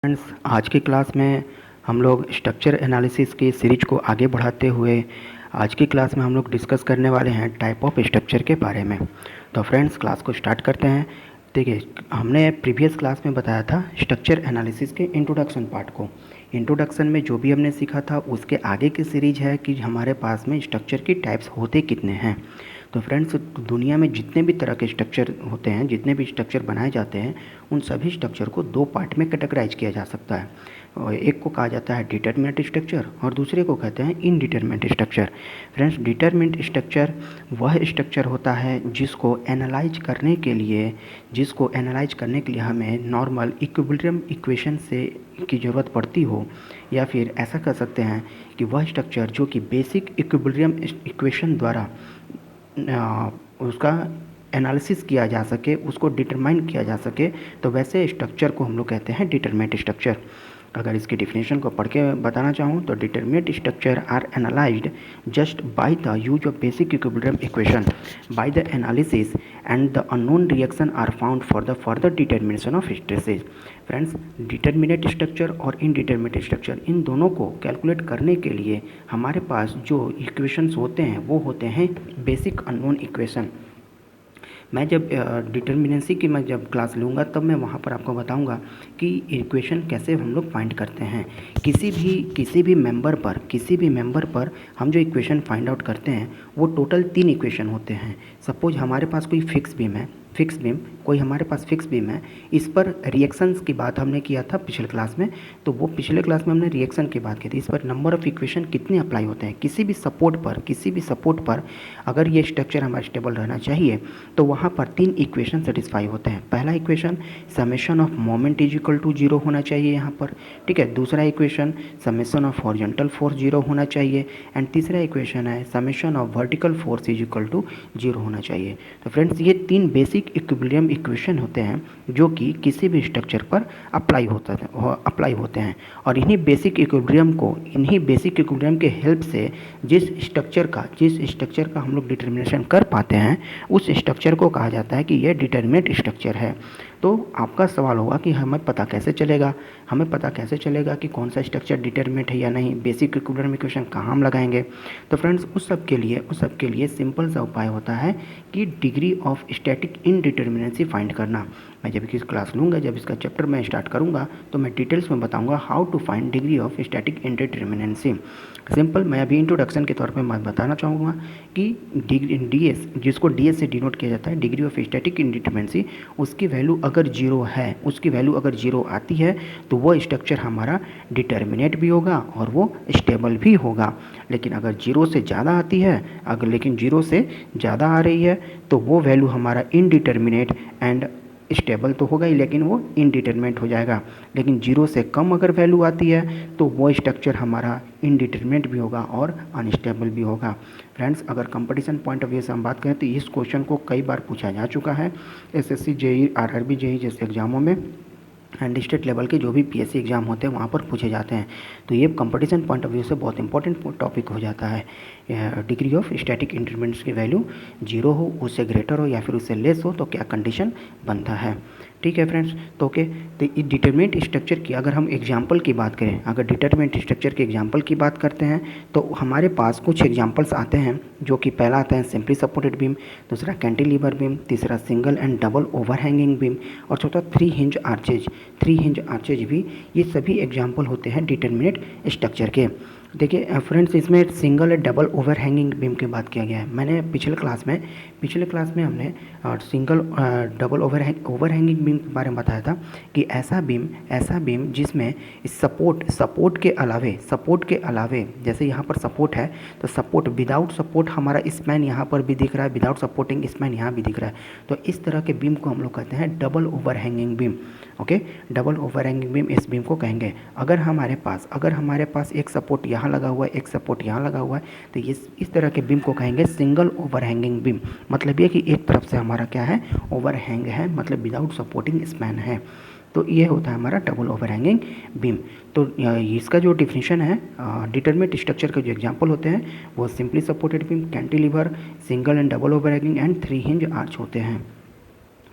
Friends, आज की class में हम लोग स्ट्रक्चर एनालिसिस की सीरीज को आगे बढ़ाते हुए आज की क्लास में हम लोग डिस्कस करने वाले हैं टाइप ऑफ स्ट्रक्चर के बारे में। तो फ्रेंड्स, क्लास को स्टार्ट करते हैं। देखिए, हमने प्रीवियस क्लास में बताया था स्ट्रक्चर एनालिसिस के इंट्रोडक्शन पार्ट को। इंट्रोडक्शन में जो भी हमने सीखा था उसके आगे की सीरीज है कि हमारे पास में स्ट्रक्चर की टाइप्स होते कितने हैं। तो फ्रेंड्स, दुनिया में जितने भी तरह के स्ट्रक्चर होते हैं, जितने भी स्ट्रक्चर बनाए जाते हैं, उन सभी स्ट्रक्चर को दो पार्ट में कैटेगराइज किया जा सकता है। और एक को कहा जाता है डिटरमिनेंट स्ट्रक्चर और दूसरे को कहते हैं इनडिटरमिनेंट स्ट्रक्चर। फ्रेंड्स, डिटरमिनेंट स्ट्रक्चर वह स्ट्रक्चर होता है जिसको एनालाइज करने के लिए हमें नॉर्मल इक्विलिब्रियम इक्वेशन से की ज़रूरत पड़ती हो, या फिर ऐसा कह सकते हैं कि वह स्ट्रक्चर जो कि बेसिक इक्विलिब्रियम इक्वेशन द्वारा उसका एनालिसिस किया जा सके, उसको डिटरमाइन किया जा सके, तो वैसे स्ट्रक्चर को हम लोग कहते हैं डिटरमिनेंट स्ट्रक्चर। अगर इसकी डिफिनेशन को पढ़ के बताना चाहूँ तो determinant structure are analysed just by the use of basic equilibrium equation by the analysis and the unknown reaction are found for the further determination of stresses. Friends, determinant structure और indeterminant structure, इन दोनों को calculate करने के लिए हमारे पास जो equations होते हैं वो होते हैं बेसिक अननोन इक्वेशन। मैं जब डिटर्मिनेंसी की मैं जब क्लास लूँगा तब मैं वहाँ पर आपको बताऊँगा कि इक्वेशन कैसे हम लोग फाइंड करते हैं। किसी भी मेंबर पर हम जो इक्वेशन फाइंड आउट करते हैं वो टोटल 3 इक्वेशन होते हैं। सपोज हमारे पास कोई फिक्स बीम है, इस पर रिएक्शंस की बात हमने किया था पिछले क्लास में। तो वो पिछले क्लास में हमने रिएक्शन की बात की थी। इस पर नंबर ऑफ़ इक्वेशन कितने अप्लाई होते हैं किसी भी सपोर्ट पर अगर ये स्ट्रक्चर हमारा स्टेबल रहना चाहिए तो वहाँ पर 3 इक्वेशन सेटिस्फाई होते हैं। पहला equation summation of moment is equal to 0 होना चाहिए यहाँ पर, ठीक है। दूसरा equation summation of horizontal force 0 होना चाहिए, एंड तीसरा इक्वेशन है summation of vertical force is equal to 0 होना चाहिए। तो फ्रेंड्स, ये 3 बेसिक इक्विलिब्रियम इक्वेशन होते हैं जो कि किसी भी स्ट्रक्चर पर अप्लाई होते हैं। और इन्हीं बेसिक इक्विलिब्रियम के हेल्प से जिस स्ट्रक्चर का हम लोग डिटर्मिनेशन कर पाते हैं उस स्ट्रक्चर को कहा जाता है कि यह डिटरमिनेंट स्ट्रक्चर है। तो आपका सवाल होगा कि हमें पता कैसे चलेगा कि कौन सा स्ट्रक्चर डिटरमिनेंट है या नहीं, बेसिक इक्विलिब्रियम इक्वेशन कहाँ हम लगाएंगे। तो फ्रेंड्स, उस सब के लिए सिंपल सा उपाय होता है कि डिग्री ऑफ स्टैटिक इनडिटरमिनेंसी फाइंड करना। मैं जब इसकी क्लास लूँगा, जब इसका चैप्टर मैं स्टार्ट करूँगा तो मैं डिटेल्स में बताऊँगा how to find degree of static indeterminacy. Simple मैं अभी इंट्रोडक्शन के तौर पे मैं बताना चाहूँगा कि डिग्री डीएस, जिसको डीएस से डिनोट किया जाता है, डिग्री ऑफ स्टैटिक इनडिटरमिनेंसी, उसकी वैल्यू अगर 0 आती है तो वो स्ट्रक्चर हमारा डिटर्मिनेट भी होगा और वो स्टेबल भी होगा। लेकिन अगर 0 से ज़्यादा आती है, लेकिन 0 से ज़्यादा आ रही है तो वो वैल्यू हमारा इनडिटर्मिनेट एंड स्टेबल तो होगा ही, लेकिन वो इनडिटरमिनेट हो जाएगा। लेकिन 0 से कम अगर वैल्यू आती है तो वो स्ट्रक्चर हमारा इनडिटरमिनेट भी होगा और अनस्टेबल भी होगा। फ्रेंड्स, अगर कंपटीशन पॉइंट ऑफ व्यू से हम बात करें तो इस क्वेश्चन को कई बार पूछा जा चुका है एसएससी, जेईई, आरआरबी, जेईई जैसे एग्जामों में, एंड स्टेट लेवल के जो भी पीएससी एग्जाम होते हैं वहाँ पर पूछे जाते हैं। तो ये कंपटीशन पॉइंट ऑफ व्यू से बहुत इंपॉर्टेंट टॉपिक हो जाता है। डिग्री ऑफ स्टैटिक इंडिटरमिनेंस की वैल्यू 0 हो, उससे ग्रेटर हो या फिर उससे लेस हो तो क्या कंडीशन बनता है, ठीक है फ्रेंड्स। तो ओके, तो इस डिटरमिनेंट स्ट्रक्चर की अगर हम एग्जाम्पल की बात करें, अगर डिटरमिनेंट स्ट्रक्चर के एग्जाम्पल की बात करते हैं तो हमारे पास कुछ एग्जाम्पल्स आते हैं, जो कि पहला आता है सिंपली सपोर्टेड बीम, दूसरा कैंटिलीवर बीम, तीसरा single and double overhanging beam, और चौथा 3 हिंज आर्चेज भी। ये सभी एग्जाम्पल होते हैं डिटरमिनेंट स्ट्रक्चर के। देखिए फ्रेंड्स, इसमें सिंगल और डबल ओवरहैंगिंग बीम की बात किया गया है। मैंने पिछले क्लास में हमने सिंगल डबल ओवरहैंगिंग बीम के बारे में बताया था कि ऐसा बीम जिसमें सपोर्ट के अलावे जैसे यहाँ पर सपोर्ट है तो सपोर्ट विदाउट सपोर्ट हमारा स्पैन यहाँ पर भी दिख रहा है, विदाउट सपोर्टिंग स्पैन यहाँ भी दिख रहा है। तो इस तरह के बीम को हम लोग कहते हैं double overhanging beam. Okay, double overhanging beam इस बीम को कहेंगे। अगर हमारे पास एक सपोर्ट यहाँ लगा हुआ है, एक सपोर्ट यहाँ लगा हुआ है, तो इस तरह के बीम को कहेंगे सिंगल ओवरहैंगिंग बीम। मतलब ये कि एक तरफ से हमारा क्या है, ओवरहैंग है, मतलब विदाउट सपोर्टिंग स्पैन है। तो ये होता है हमारा डबल ओवरहैंगिंग बीम। तो इसका जो डिफिनीशन है, डिटरमिनेंट स्ट्रक्चर के जो एग्जांपल होते हैं वो simply supported beam, cantilever, single and double overhanging and 3 hinge arch होते हैं।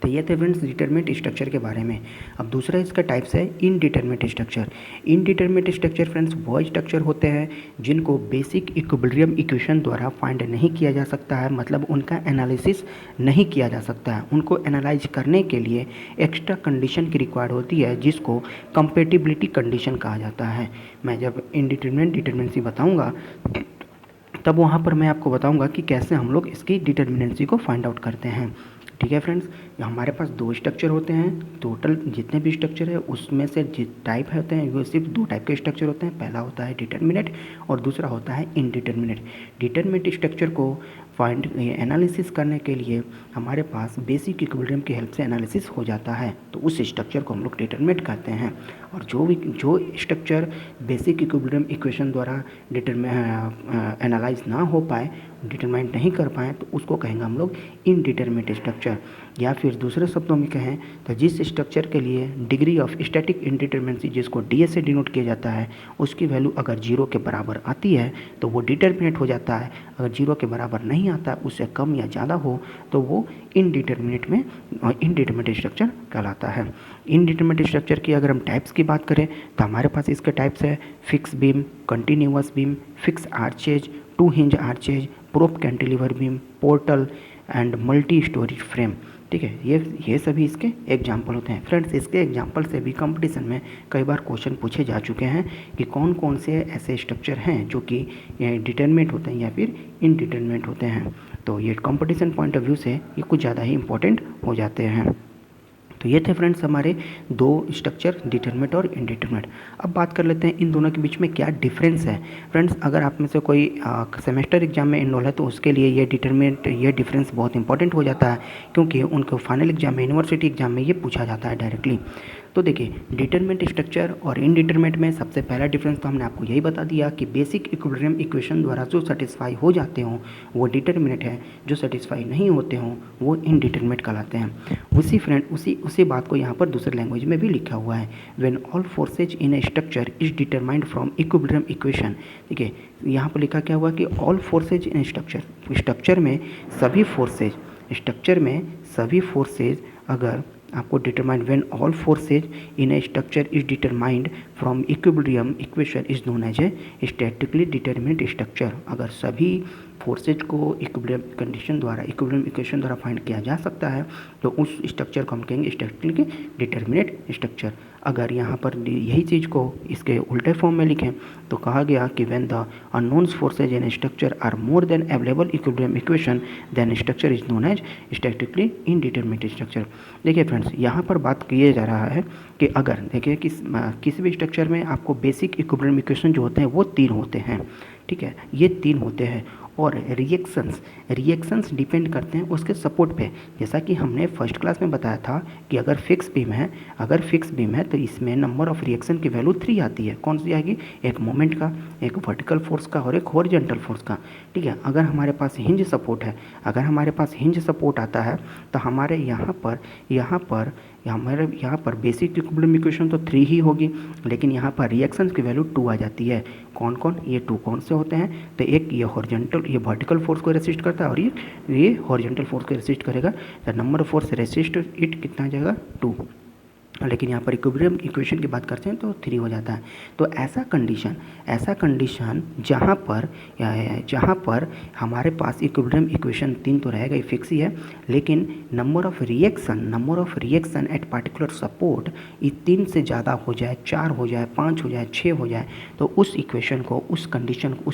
तो ये थे फ्रेंड्स डिटरमिनेट स्ट्रक्चर के बारे में। अब दूसरा इसका टाइप्स है indeterminate structure. Indeterminate structure friends वो स्ट्रक्चर होते हैं जिनको बेसिक इक्विलिब्रियम इक्वेशन द्वारा फाइंड नहीं किया जा सकता है, मतलब उनका एनालिसिस नहीं किया जा सकता है। उनको एनालाइज करने के लिए एक्स्ट्रा कंडीशन की रिक्वायर्ड होती है जिसको कंपेटिबिलिटी कंडीशन कहा जाता है। मैं जब इनडिटरमिनेट डिटरमिनेंसी बताऊँगा तब वहाँ पर मैं आपको बताऊँगा कि कैसे हम लोग इसकी डिटरमिनेंसी को फाइंड आउट करते हैं। ठीक है फ्रेंड्स, हमारे पास दो स्ट्रक्चर होते हैं। टोटल जितने भी स्ट्रक्चर है उसमें से जिस टाइप होते हैं वो सिर्फ दो टाइप के स्ट्रक्चर होते हैं। पहला होता है डिटरमिनेट और दूसरा होता है इनडिटरमिनेट। डिटरमिनेट स्ट्रक्चर को फाइंड एनालिसिस करने के लिए हमारे पास बेसिक इक्विलिब्रियम की हेल्प से एनालिसिस हो जाता है, तो उस स्ट्रक्चर को हम लोग डिटरमिनेट कहते हैं। और जो स्ट्रक्चर बेसिक इक्विलिब्रियम इक्वेशन द्वारा एनालाइज ना हो पाए, डिटरमाइन नहीं कर पाएँ, तो उसको कहेंगे हम लोग इनडिटरमिनेट स्ट्रक्चर। या फिर दूसरे शब्दों में कहें तो जिस स्ट्रक्चर के लिए डिग्री ऑफ स्टैटिक इंडिटरमिनेंसी जिसको डी से डिनोट किया जाता है उसकी वैल्यू अगर 0 के बराबर आती है तो वो डिटरमिनेट हो जाता है। अगर 0 के बराबर नहीं आता, उससे कम या ज़्यादा हो, तो वो इनडिटरमिनेट स्ट्रक्चर कहलाता है। इनडिटरमिनेट स्ट्रक्चर की अगर हम टाइप्स की बात करें तो हमारे पास इसके टाइप्स है fix beam, continuous beam, fix arches, two hinge arches, prop cantilever beam, portal and multi storage frame. ठीक है, ये सभी इसके एग्जाम्पल होते हैं। फ्रेंड्स, इसके एग्जाम्पल से भी कंपटीशन में कई बार क्वेश्चन पूछे जा चुके हैं कि कौन कौन से ऐसे स्ट्रक्चर हैं जो कि डिटरमिनेट होते हैं या फिर इनडिटरमिनेट होते हैं। तो ये कंपटीशन पॉइंट ऑफ व्यू से ये कुछ ज़्यादा ही इंपॉर्टेंट हो जाते हैं। तो ये थे फ्रेंड्स हमारे दो स्ट्रक्चर, डिटरमिनेट और इनडिटरमिनेट। अब बात कर लेते हैं इन दोनों के बीच में क्या डिफरेंस है। फ्रेंड्स, अगर आप में से कोई सेमेस्टर एग्जाम में इनरोल है तो उसके लिए ये डिफरेंस बहुत इंपॉर्टेंट हो जाता है, क्योंकि उनको फाइनल एग्जाम में, यूनिवर्सिटी एग्जाम में ये पूछा जाता है डायरेक्टली। तो देखिए, डिटरमिनेट स्ट्रक्चर और इनडिटरमिनेट में सबसे पहला डिफरेंस तो हमने आपको यही बता दिया कि बेसिक इक्विलिब्रियम इक्वेशन द्वारा जो सेटिस्फाई हो जाते हों वो डिटरमिनेट है, जो सेटिस्फाई नहीं होते हों वो इनडिटरमिनेट कहलाते हैं। उसी बात को यहाँ पर दूसरे लैंग्वेज में भी लिखा हुआ है, when all forces in a structure is determined from equilibrium equation. ठीक है, यहाँ पर लिखा क्या हुआ कि all forces in a structure में सभी फोर्सेज अगर आपको determined when all forces in a structure is determined from equilibrium equation is known as a statically determinate structure. अगर सभी फोर्सेज को इक्विलिब्रियम इक्वेशन द्वारा फाइंड किया जा सकता है तो उस स्ट्रक्चर को हम कहेंगे स्टैटिकली डिटरमिनेट स्ट्रक्चर। अगर यहाँ पर यही चीज़ को इसके उल्टे फॉर्म में लिखें तो कहा गया कि when the unknowns forces in structure are more than available equilibrium equation then structure is known as statically indeterminate structure. देखिए फ्रेंड्स, यहाँ पर बात किया जा रहा है कि अगर देखिए किसी भी स्ट्रक्चर में आपको बेसिक इक्विलिब्रियम इक्वेशन जो होते हैं वो 3 होते हैं। ठीक है, ये 3 होते हैं और रिएक्शंस डिपेंड करते हैं उसके सपोर्ट पे। जैसा कि हमने फर्स्ट क्लास में बताया था कि अगर फिक्स बीम है तो इसमें नंबर ऑफ रिएक्शन की वैल्यू 3 आती है। कौन सी आएगी? एक मोमेंट का, एक वर्टिकल फोर्स का और एक हॉरिजॉन्टल फोर्स का। ठीक है, अगर हमारे पास हिंज सपोर्ट आता है तो हमारे यहाँ पर बेसिक इक्विलिब्रियम इक्वेशन तो 3 ही होगी, लेकिन यहाँ पर रिएक्शंस की वैल्यू 2 आ जाती है। कौन कौन? ये 2 कौन से होते हैं? तो एक ये वर्टिकल फोर्स को रेसिस्ट करता है और ये हॉरिजॉन्टल फोर्स को रेसिस्ट करेगा। तो number of force resist it कितना आ जाएगा? 2। लेकिन यहाँ पर इक्विलिब्रियम इक्वेशन की बात करते हैं तो 3 हो जाता है। तो ऐसा कंडीशन जहाँ पर हमारे पास इक्विलिब्रियम इक्वेशन 3 तो रहेगा, ये फिक्स ही है, लेकिन number of reaction at particular support ये 3 से ज़्यादा हो जाए, 4 हो जाए, 5 हो जाए, 6 हो जाए, तो उस इक्वेशन को, उस कंडीशन को,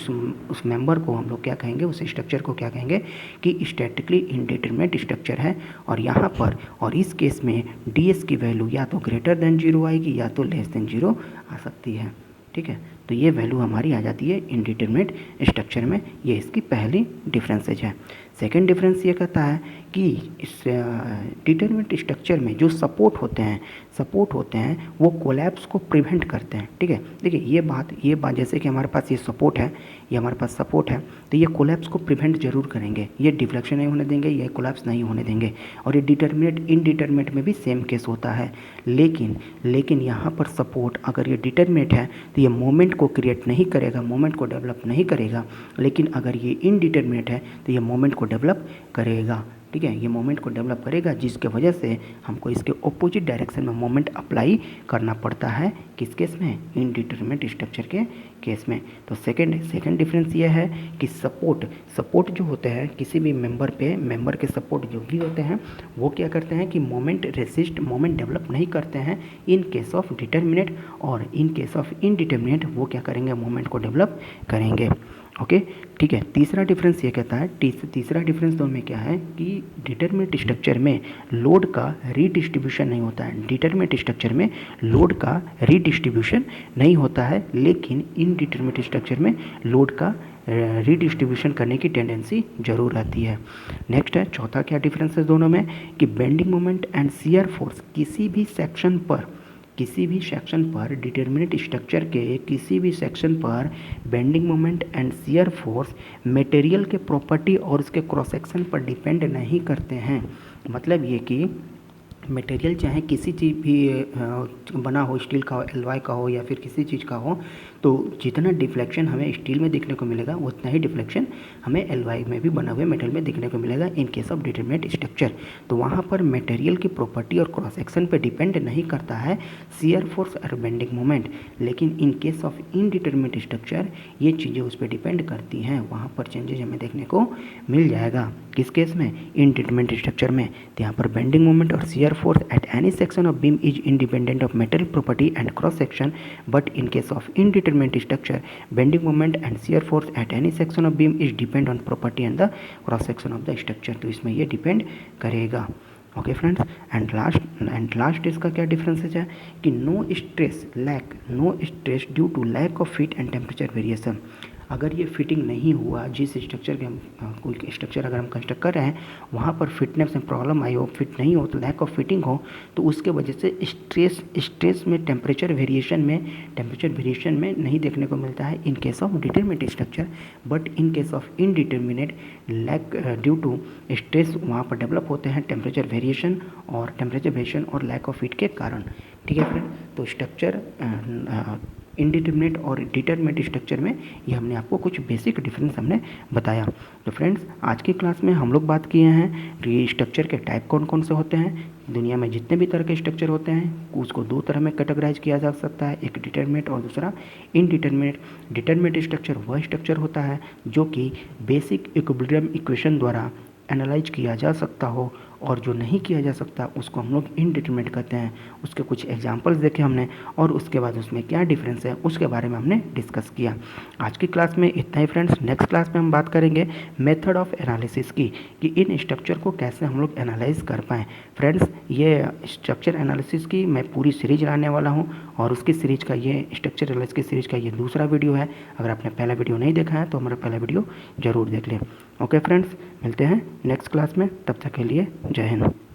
उस मेंबर को हम लोग क्या कहेंगे, उस स्ट्रक्चर को क्या कहेंगे कि स्टैटिकली इनडिटरमिनेट स्ट्रक्चर है। और यहाँ पर और इस केस में ds की वैल्यू या तो ग्रेटर देन 0 आएगी या तो लेस देन 0 आ सकती है। ठीक है, तो ये वैल्यू हमारी आ जाती है इनडिटरमिनेट स्ट्रक्चर में। ये इसकी पहली डिफरेंसेज है। सेकंड डिफरेंस ये कहता है कि इस डिटरमिनेट स्ट्रक्चर में जो सपोर्ट होते हैं वो कोलैप्स को प्रिवेंट करते हैं। ठीक है, देखिए ये बात जैसे कि हमारे पास ये सपोर्ट है, तो ये कोलैप्स को प्रिवेंट जरूर करेंगे, ये डिफ्लेक्शन नहीं होने देंगे, ये कोलैप्स नहीं होने देंगे। और ये इनडिटरमिनेट में भी सेम केस होता है। लेकिन यहाँ पर सपोर्ट अगर ये डिटरमिनेट है तो ये मोमेंट को क्रिएट नहीं करेगा, मोमेंट को डेवलप नहीं करेगा। लेकिन अगर ये इनडिटरमिनेट है तो ये मोमेंट को डेवलप करेगा। ठीक है, ये मोमेंट को डेवलप करेगा, जिसके वजह से हमको इसके ऑपोजिट डायरेक्शन में मोमेंट अप्लाई करना पड़ता है। किस केस में? इनडिटरमिनेट स्ट्रक्चर के केस में। तो सेकंड डिफरेंस ये है कि सपोर्ट जो होते हैं किसी भी मेंबर के सपोर्ट जो भी होते हैं वो क्या करते हैं कि मोमेंट डेवलप नहीं करते हैं इन केस ऑफ डिटरमिनेट, और इन केस ऑफ इनडिटरमिनेट वो क्या करेंगे? मोमेंट को डेवलप करेंगे। ओके, ठीक है। तीसरा डिफरेंस ये कहता है, तीसरा डिफरेंस दोनों में क्या है कि डिटरमिनेट स्ट्रक्चर में लोड का रीडिस्ट्रीब्यूशन नहीं होता है। डिटरमिनेट स्ट्रक्चर में लोड का रीडिस्ट्रीब्यूशन नहीं होता है, लेकिन इनडिटरमिनेट स्ट्रक्चर में लोड का रीडिस्ट्रीब्यूशन करने की टेंडेंसी जरूर रहती है। नेक्स्ट है चौथा क्या डिफरेंस है दोनों में कि bending moment and shear force किसी भी सेक्शन पर डिटरमिनेट स्ट्रक्चर के किसी भी सेक्शन पर bending moment and shear force material के प्रॉपर्टी और उसके क्रॉस सेक्शन पर डिपेंड नहीं करते हैं। मतलब ये कि मटेरियल चाहे किसी चीज़ भी बना हो, स्टील का हो, एलवाई का हो या फिर किसी चीज़ का हो, तो जितना डिफ्लेक्शन हमें स्टील में देखने को मिलेगा उतना ही डिफ्लेक्शन हमें एलवाई में भी बना हुए मेटल में देखने को मिलेगा इन केस ऑफ डिटरमिनेट स्ट्रक्चर। तो वहाँ पर मटेरियल की प्रॉपर्टी और क्रॉस सेक्शन पर डिपेंड नहीं करता है शियर फोर्स और बेंडिंग मोमेंट, लेकिन इन केस ऑफ इनडिटरमिनेट स्ट्रक्चर ये चीज़ें उस पर डिपेंड करती हैं, वहाँ पर चेंजेस हमें देखने को मिल जाएगा। किस केस में? इनडिटरमिनेट स्ट्रक्चर में। तो यहाँ पर बेंडिंग मोमेंट और shear force at any section of beam is independent of metal property and cross section, but in case of indeterminate structure bending moment and shear force at any section of beam is depend on property and the cross section of the structure। तो इसमें ये depend करेगा। Okay friends, and last इसका क्या difference है कि no stress due to lack of fit and temperature variation. अगर ये फिटिंग नहीं हुआ, जिस स्ट्रक्चर के हम कोई स्ट्रक्चर अगर हम कंस्ट्रक्ट कर रहे हैं वहाँ पर फिटनेस में प्रॉब्लम आई हो, फिट नहीं हो, तो लैक ऑफ फिटिंग हो, तो उसके वजह से स्ट्रेस में टेम्परेचर वेरिएशन में नहीं देखने को मिलता है in case of determinate structure, but in case of indeterminate lack due to stress वहाँ पर डेवलप होते हैं टेम्परेचर वेरिएशन और लैक ऑफ हीट के कारण। ठीक है फ्रेंड, तो स्ट्रक्चर इनडिटरमिनेट और डिटरमिनेट स्ट्रक्चर में ये हमने आपको कुछ बेसिक डिफरेंस हमने बताया। तो फ्रेंड्स, आज की क्लास में हम लोग बात किए हैं कि स्ट्रक्चर के टाइप कौन कौन से होते हैं। दुनिया में जितने भी तरह के स्ट्रक्चर होते हैं उसको दो तरह में कैटेगराइज किया जा सकता है, एक डिटरमिनेट और दूसरा इनडिटरमिनेट। डिटरमिनेट स्ट्रक्चर वह स्ट्रक्चर होता है जो कि बेसिक इक्विलिब्रियम इक्वेशन द्वारा एनालाइज किया जा सकता हो, और जो नहीं किया जा सकता उसको हम लोग इनडिटरमिनेट कहते हैं। उसके कुछ एग्जांपल्स देखे हमने और उसके बाद उसमें क्या डिफरेंस है उसके बारे में हमने डिस्कस किया। आज की क्लास में इतना ही फ्रेंड्स। नेक्स्ट क्लास में हम बात करेंगे मेथड ऑफ एनालिसिस की, कि इन स्ट्रक्चर को कैसे हम लोग एनालाइज कर पाएँ। फ्रेंड्स, ये स्ट्रक्चर एनालिसिस की मैं पूरी सीरीज लाने वाला हूँ, और उसकी सीरीज का ये स्ट्रक्चर एनालिसिस की सीरीज का ये दूसरा वीडियो है। अगर आपने पहला वीडियो नहीं देखा है तो हमारा पहला वीडियो ज़रूर देख लें। ओके फ्रेंड्स, मिलते हैं नेक्स्ट क्लास में, तब तक के लिए जय हिंद।